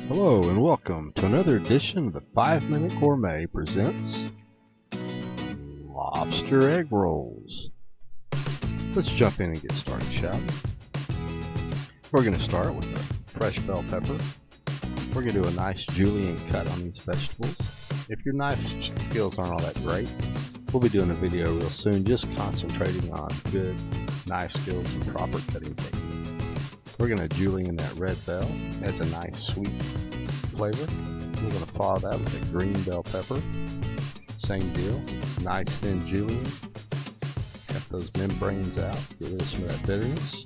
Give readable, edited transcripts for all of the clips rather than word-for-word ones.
Hello and welcome to another edition of the 5 Minute Gourmet presents Lobster Egg Rolls. Let's jump in and get started, shall we? We're going to start with a fresh bell pepper. We're going to do a nice julienne cut on these vegetables. If your knife skills aren't all that great, we'll be doing a video real soon just concentrating on good knife skills and proper cutting technique. We're going to julienne that red bell. Adds a nice sweet flavor. We're going to follow that with a green bell pepper. Same deal. Nice thin julienne. Cut those membranes out. Get rid of some of that bitterness.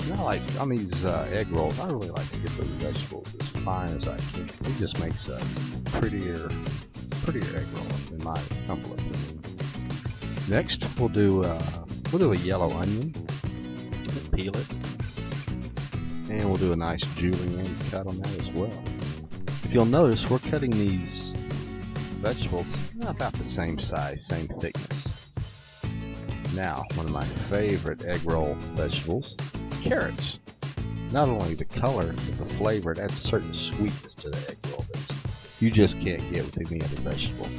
And I like, on these egg rolls, I really like to get those vegetables as fine as I can. It just makes a prettier egg roll, in my humble opinion. Next, we'll do a yellow onion. Peel it, and we'll do a nice julienne cut on that as well. If you'll notice, we're cutting these vegetables about the same size, same thickness. Now, one of my favorite egg roll vegetables, carrots. Not only the color, but the flavor, it adds a certain sweetness to the egg roll that you just can't get with any other vegetable.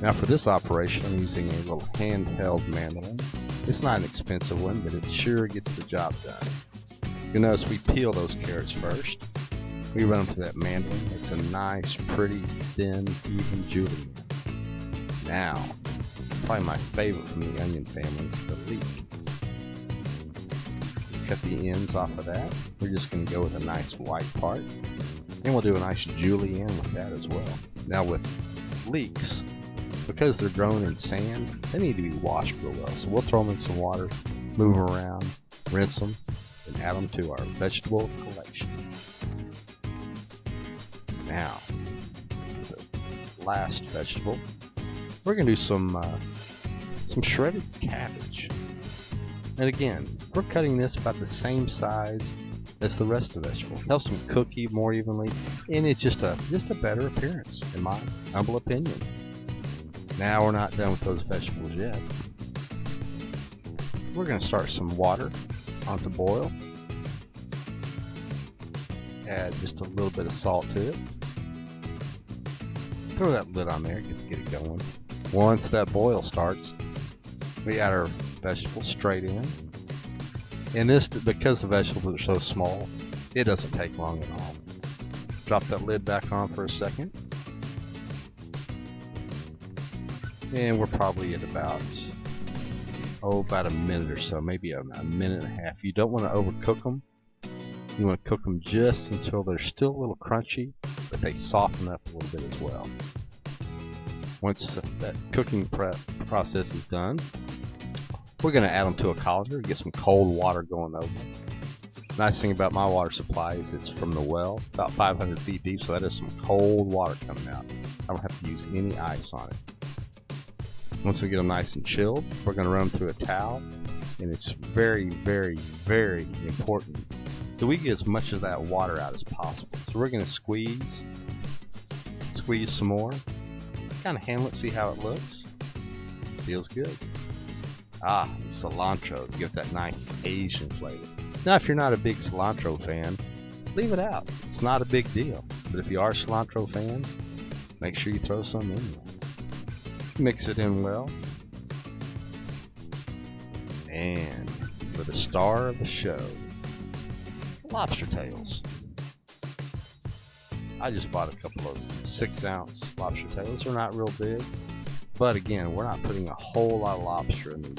Now for this operation, I'm using a little handheld mandolin. It's not an expensive one, but it sure gets the job done. You'll notice we peel those carrots first. We run them through that mandolin. It's a nice, pretty, thin, even julienne. Now, probably my favorite from the onion family, the leek. Cut the ends off of that. We're just going to go with a nice white part. And we'll do a nice julienne with that as well. Now with leeks, because they're grown in sand, they need to be washed real well. So we'll throw them in some water, move them around, rinse them, and add them to our vegetable collection. Now, the last vegetable, we're going to do some shredded cabbage. And again, we're cutting this about the same size as the rest of the vegetable. Helps them cook more evenly, and it's just a better appearance, in my humble opinion. Now we're not done with those vegetables yet. We're going to start some water onto boil. Add just a little bit of salt to it. Throw that lid on there, get it going. Once that boil starts, we add our vegetables straight in. And this, because the vegetables are so small, it doesn't take long at all. Drop that lid back on for a second. And we're probably at about a minute or so, maybe a minute and a half. You don't want to overcook them. You want to cook them just until they're still a little crunchy, but they soften up a little bit as well. Once that cooking process is done, we're going to add them to a colander, get some cold water going over. Nice thing about my water supply is it's from the well, about 500 feet deep, so that is some cold water coming out. I don't have to use any ice on it. Once we get them nice and chilled, we're going to run them through a towel, and it's very, very, very important that we get as much of that water out as possible. So we're going to squeeze some more, kind of handle it, see how it looks. Feels good. Cilantro to give that nice Asian flavor. Now, if you're not a big cilantro fan, leave it out. It's not a big deal. But if you are a cilantro fan, make sure you throw some in there. Mix it in well. And for the star of the show, lobster tails. I just bought a couple of 6-ounce lobster tails. They're not real big, but again, we're not putting a whole lot of lobster in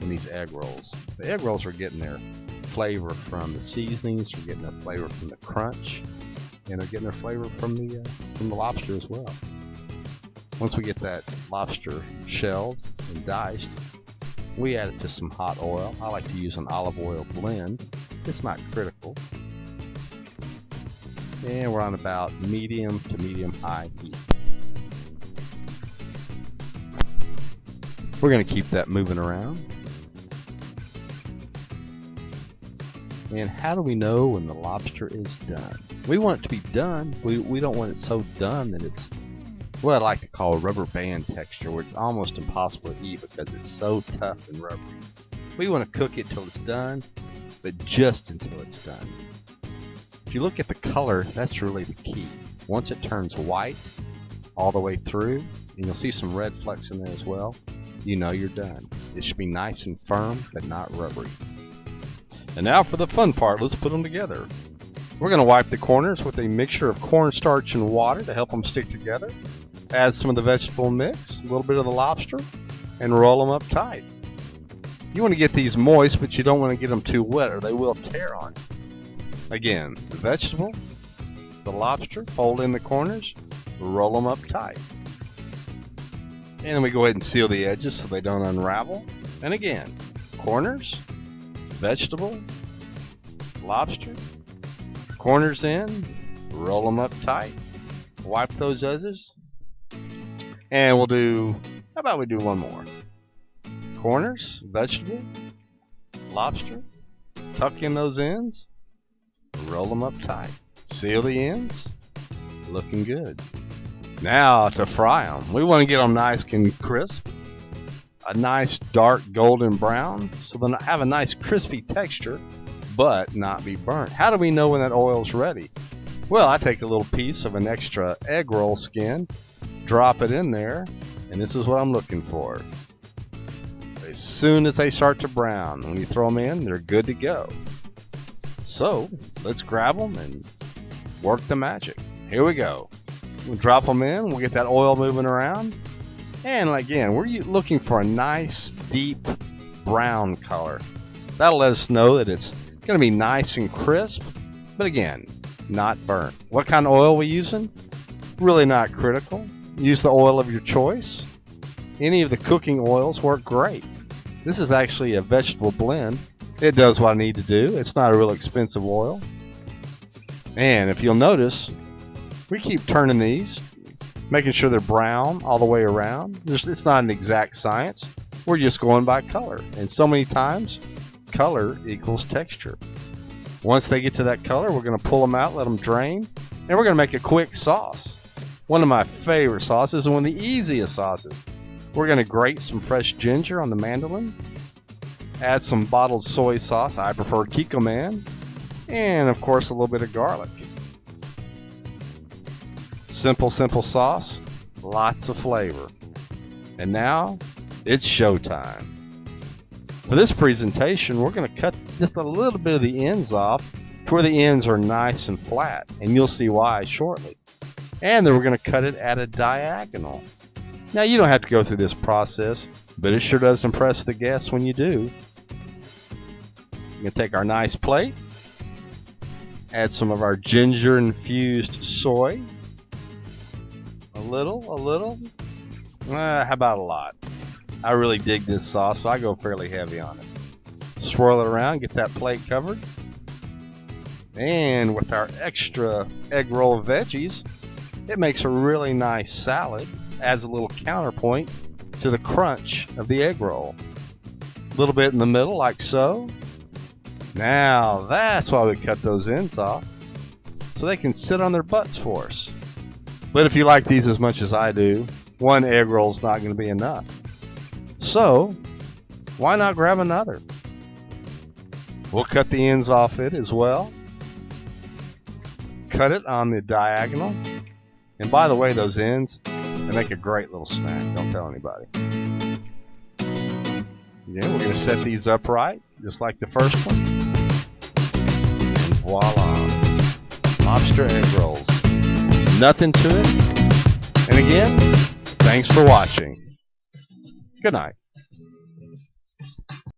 these egg rolls. The egg rolls are getting their flavor from the seasonings, they're getting their flavor from the crunch, and they're getting their flavor from the lobster as well. Once we get that lobster shelled and diced, we add it to some hot oil. I like to use an olive oil blend. It's not critical. And we're on about medium to medium-high heat. We're going to keep that moving around. And how do we know when the lobster is done? We want it to be done. We don't want it so done that it's what I like to call a rubber band texture, where it's almost impossible to eat because it's so tough and rubbery. We want to cook it till it's done, but just until it's done. if you look at the color, that's really the key. Once it turns white all the way through, and you'll see some red flecks in there as well, you know you're done. It should be nice and firm, but not rubbery. And now for the fun part, let's put them together. We're going to wipe the corners with a mixture of cornstarch and water to help them stick together. Add some of the vegetable mix, a little bit of the lobster, and roll them up tight. You want to get these moist, but you don't want to get them too wet or they will tear on you. Again, the vegetable, the lobster, fold in the corners, roll them up tight. And then we go ahead and seal the edges so they don't unravel. And again, corners, vegetable, lobster, corners in, roll them up tight, wipe those edges. And we'll do, how about we do one more? Corners, vegetable, lobster, tuck in those ends, roll them up tight, seal the ends, looking good. Now to fry them. We want to get them nice and crisp, a nice dark golden brown, so they'll have a nice crispy texture, but not be burnt. How do we know when that oil's ready? Well, I take a little piece of an extra egg roll skin, drop it in there, and this is what I'm looking for. As soon as they start to brown, when you throw them in, they're good to go. So let's grab them and work the magic. Here we go. We'll drop them in, we'll get that oil moving around. And again, we're looking for a nice deep brown color. That'll let us know that it's going to be nice and crisp, but again, not burnt. What kind of oil are we using? Really not critical. Use the oil of your choice. Any of the cooking oils work great. This is actually a vegetable blend. It does what I need to do. It's not a real expensive oil. And if you'll notice, we keep turning these, making sure they're brown all the way around. It's not an exact science. We're just going by color. And so many times, color equals texture. Once they get to that color, we're going to pull them out, let them drain, and we're going to make a quick sauce. One of my favorite sauces and one of the easiest sauces. We're going to grate some fresh ginger on the mandolin, add some bottled soy sauce, I prefer Kikkoman, and of course a little bit of garlic. Simple sauce, lots of flavor. And now it's showtime. For this presentation, we're going to cut just a little bit of the ends off to where the ends are nice and flat, and you'll see why shortly. And then we're going to cut it at a diagonal. Now you don't have to go through this process, but it sure does impress the guests when you do. We're going to take our nice plate, add some of our ginger infused soy, a little, how about a lot? I really dig this sauce, so I go fairly heavy on it. Swirl it around, get that plate covered. And with our extra egg roll veggies, it makes a really nice salad, adds a little counterpoint to the crunch of the egg roll. A little bit in the middle, like so. Now, that's why we cut those ends off, so they can sit on their butts for us. But if you like these as much as I do, one egg roll is not going to be enough. So, why not grab another? We'll cut the ends off it as well. Cut it on the diagonal. And by the way, those ends, they make a great little snack. Don't tell anybody. Yeah, we're going to set these upright, just like the first one. And voila. Lobster egg rolls. Nothing to it. And again, thanks for watching. Good night.